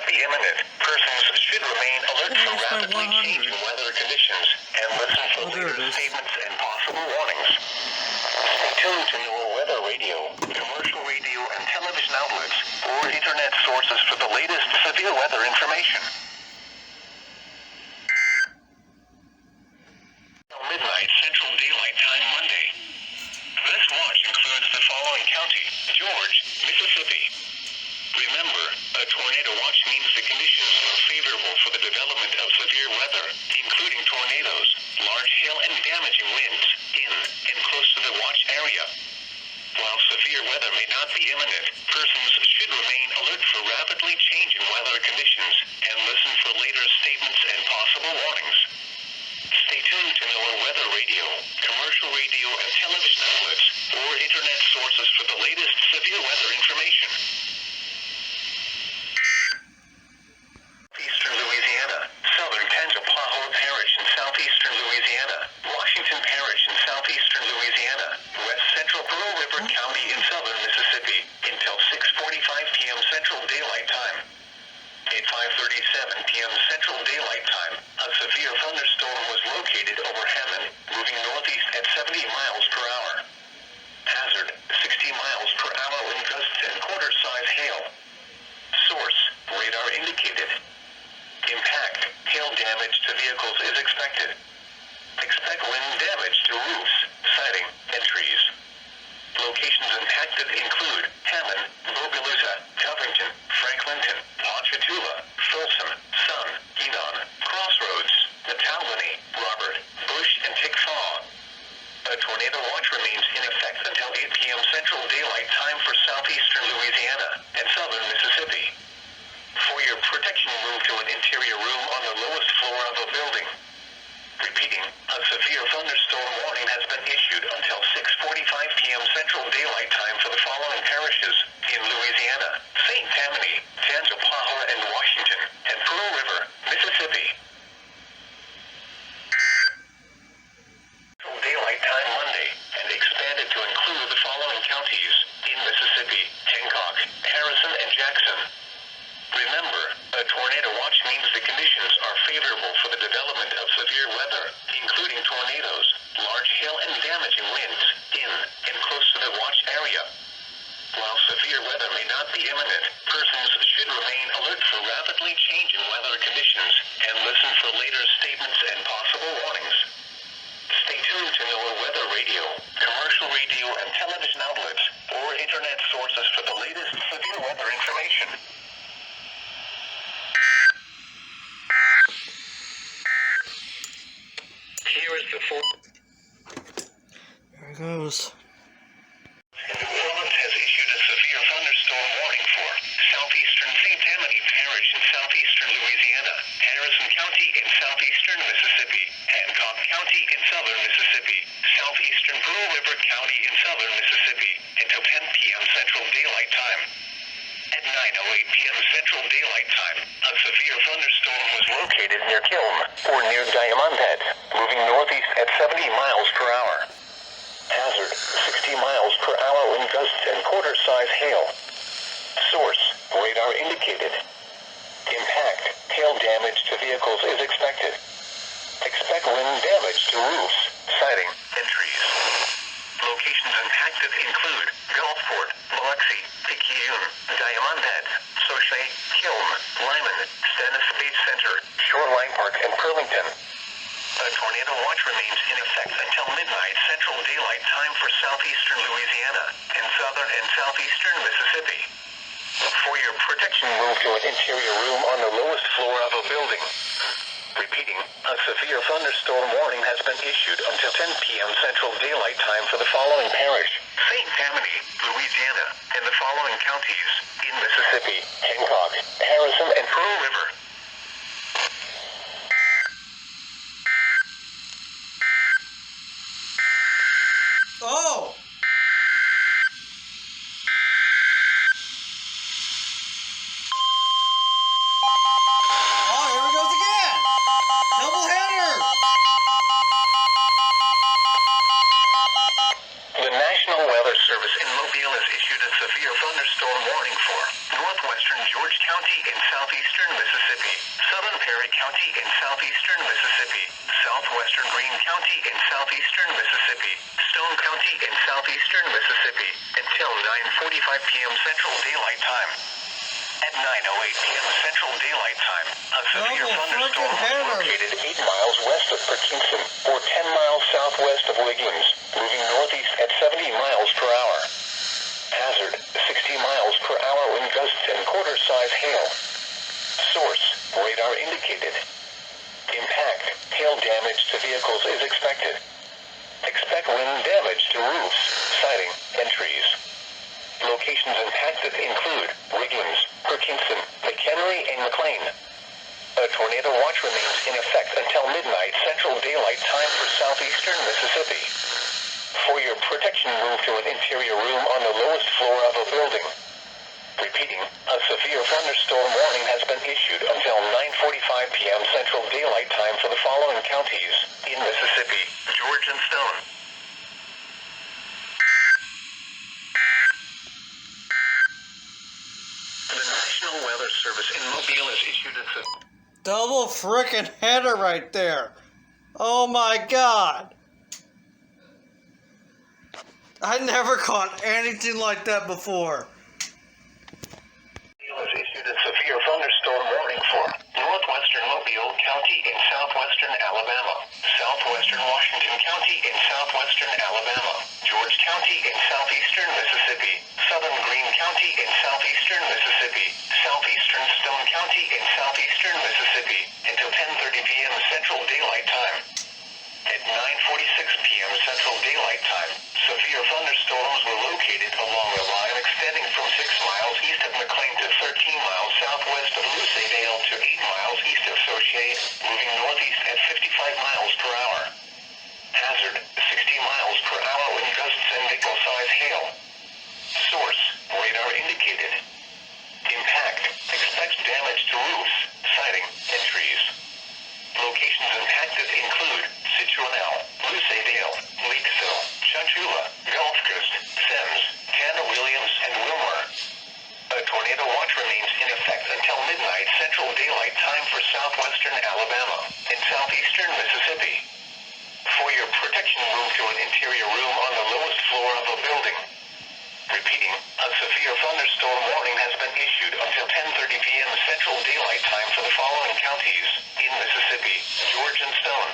be imminent. Persons should remain alert for rapidly changing weather conditions and listen for later statements and possible warnings. Stay tuned to NOAA Weather Radio, commercial radio and television outlets, or internet sources for the latest severe weather information. Midnight Central Daylight Time Monday. This watch includes the following county: George, Mississippi. Remember, a tornado watch means the conditions are favorable for the development of severe weather, including tornadoes, large hail and damaging winds, in and close to the watch area. While severe weather may not be imminent, persons should remain alert for rapidly changing weather conditions and listen for later statements and possible warnings. Stay tuned to NOAA Weather Radio, commercial radio and television outlets, or internet sources for the latest severe weather information. Eastern Louisiana, southern Tangipahoa Parish in southeastern Louisiana, Washington Parish in southeastern Louisiana, west central Pearl River County in southern Mississippi, until 6:45 p.m. Central Daylight Time. At 5:37 p.m. Central Daylight Time, a severe thunderstorm was located over Hammond, moving northeast at 70 miles per hour. Hazard, 60 miles per hour wind gusts and quarter-size hail. Source, radar indicated. Impact, hail damage to vehicles is expected. Expect wind damage to roofs, siding, and trees. Locations impacted include Hammond, Bogalusa, Covington, Franklinton, Ponchatoula, Folsom, Sun, Edon, Crossroads, Metalaney, Robert, Bush, and Tickfaw. A tornado watch remains in effect until 8 p.m. Central Daylight Time for southeastern Louisiana and southern Mississippi. For your protection, move to an interior room on the lowest floor of a building. Repeating, a severe thunderstorm warning has been issued until 6:45 p.m. Central Daylight Time for the following parishes in Louisiana: St. Tammany, Tangipahoa and Washington, and Pearl River, Mississippi. Central Daylight Time Monday, and expanded to include the following counties in Mississippi: Hancock, Harrison, and Jackson. Remember, a tornado watch means the conditions are favorable for the development of severe weather, including tornadoes, large hail and damaging winds, in and close to the watch area. While severe weather may not be imminent, persons should remain alert for rapidly changing weather conditions and listen for later statements and possible warnings. Stay tuned to NOAA Weather Radio, commercial radio and television outlets, or internet sources for the latest severe weather information. Here is the There it goes. New Orleans has issued a severe thunderstorm warning for southeastern St. Tammany Parish in southeastern Louisiana, Harrison County in southeastern Mississippi, Hancock County in southern Mississippi, southeastern Pearl River County in southern Mississippi, until 10 p.m. Central Daylight Time. At 9:08 p.m. Central Daylight Time, a severe thunderstorm was located near Kiln, or near Diamond Head, moving northeast at 70 miles per hour. Hazard, 60 miles per hour wind gusts and quarter-size hail. Source, radar indicated. Impact, hail damage to vehicles is expected. Expect wind damage to roofs, siding, and trees. Locations impacted include Gulfport, Biloxi, Picayune, Diamond Head, Sauget, Kiln, Lyman, Stennis Beach Center, Shoreline Park, and Burlington. A tornado watch remains in effect until midnight Central Daylight Time for southeastern Louisiana and southern and southeastern Mississippi. For your protection, move to an interior room on the lowest floor of a building. Repeating, a severe thunderstorm warning has been issued until 10 p.m. Central Daylight Time for the following parish: St. Tammany, Louisiana, and the following counties in Mississippi: Hancock, Harrison, and Pearl River. Oh! Oh, here it goes again! Double header! The National Weather Service in Mobile is issuing issued a severe thunderstorm warning for northwestern George County in southeastern Mississippi, southern Perry County in southeastern Mississippi, southwestern Greene County in southeastern Mississippi, Stone County in southeastern Mississippi, until 9:45 p.m. Central Daylight Time. At 9:08 p.m. Central Daylight Time, a severe thunderstorm was located 8 miles west of Perkinson, or 10 miles southwest of Wiggins, moving northeast at 70 miles per hour. Hazard, 60 miles per hour wind gusts and quarter-size hail. Source, radar indicated. Impact, hail damage to vehicles is expected. Expect wind damage to roofs, siding, and trees. Locations impacted include Wiggins, Perkinson, McHenry, and McLean. A tornado watch remains in effect until midnight Central Daylight Time for southeastern Mississippi. For your protection, move to an interior room on the lowest floor of a building. Repeating, a severe thunderstorm warning has been issued until 9:45 p.m. Central Daylight Time for the following counties in Mississippi, George and Stone. The National Weather Service in Mobile has issued a Double frickin' header right there. Oh my god. I never caught anything like that before. has issued a severe thunderstorm warning for northwestern Mobile County in southwestern Alabama, southwestern Washington County in southwestern Alabama, George County in southeastern Mississippi, southern Greene County in southeastern Mississippi, southeastern Stone County in southeastern Mississippi, until 10:30 p.m. Central Daylight Time. At 9:46 p.m. Central Daylight Time, severe thunderstorms were located along a line extending from 6 miles east of McLean to 13 miles southwest of Lucedale to 8 miles east of Saucier, moving northeast at 55 miles per hour. Hazard, 60 miles per hour wind gusts and nickel-size hail. Source, radar indicated. Impact, expect damage to roofs, siding, and trees. Locations impacted include Citronelle, Lucedale, Leakville, Chunchula, Gulf Coast, Semmes, Tanner Williams, and Wilmar. A tornado watch remains in effect until midnight Central Daylight Time for southwestern Alabama and southeastern Mississippi. For your protection, move to an interior room on the lowest floor of a building. Repeating, a severe thunderstorm warning has been issued until 10:30 p.m. Central Daylight Time for the following counties in Mississippi, George and Stone.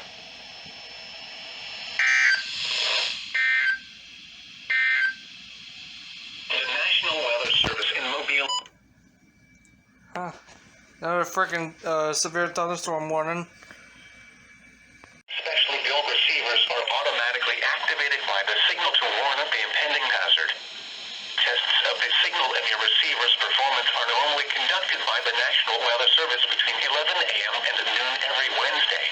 The National Weather Service in Mobile. Another freaking severe thunderstorm warning. Specially built receivers are automatically activated by the signal to warn of the impending hazard. Tests of the signal and your receiver's performance are normally conducted by the National Weather Service between 11 a.m. and noon every Wednesday.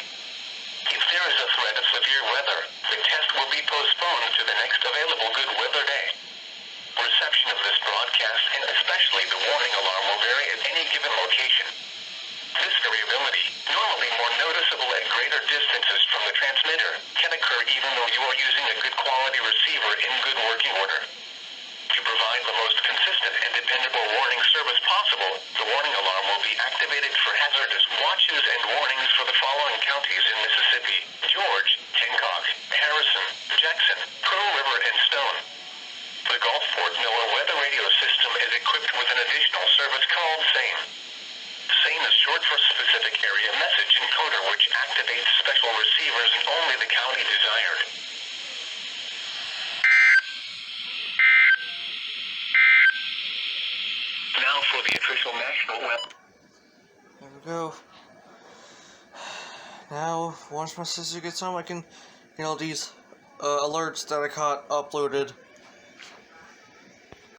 If there is a threat of severe weather, the test will be postponed to the next available good weather day. Reception of this broadcast, and especially the warning alarm, will vary at any given location. This variability, normally more noticeable at greater distances from the transmitter, can occur even though you are using a good quality receiver in good working order. To provide the most consistent and dependable warning service possible, the warning alarm will be activated for hazardous watches and warnings for the following counties in Mississippi: George, Hancock, Harrison, Jackson, Pearl River, and Stone. The Gulfport NOAA weather radio system is equipped with an additional service called SAME. SAME is short for Specific Area Message Encoder, which activates special receivers in only the county desired. Now for the official national web. There we go. Now, once my sister gets home, I can, these alerts that I caught uploaded.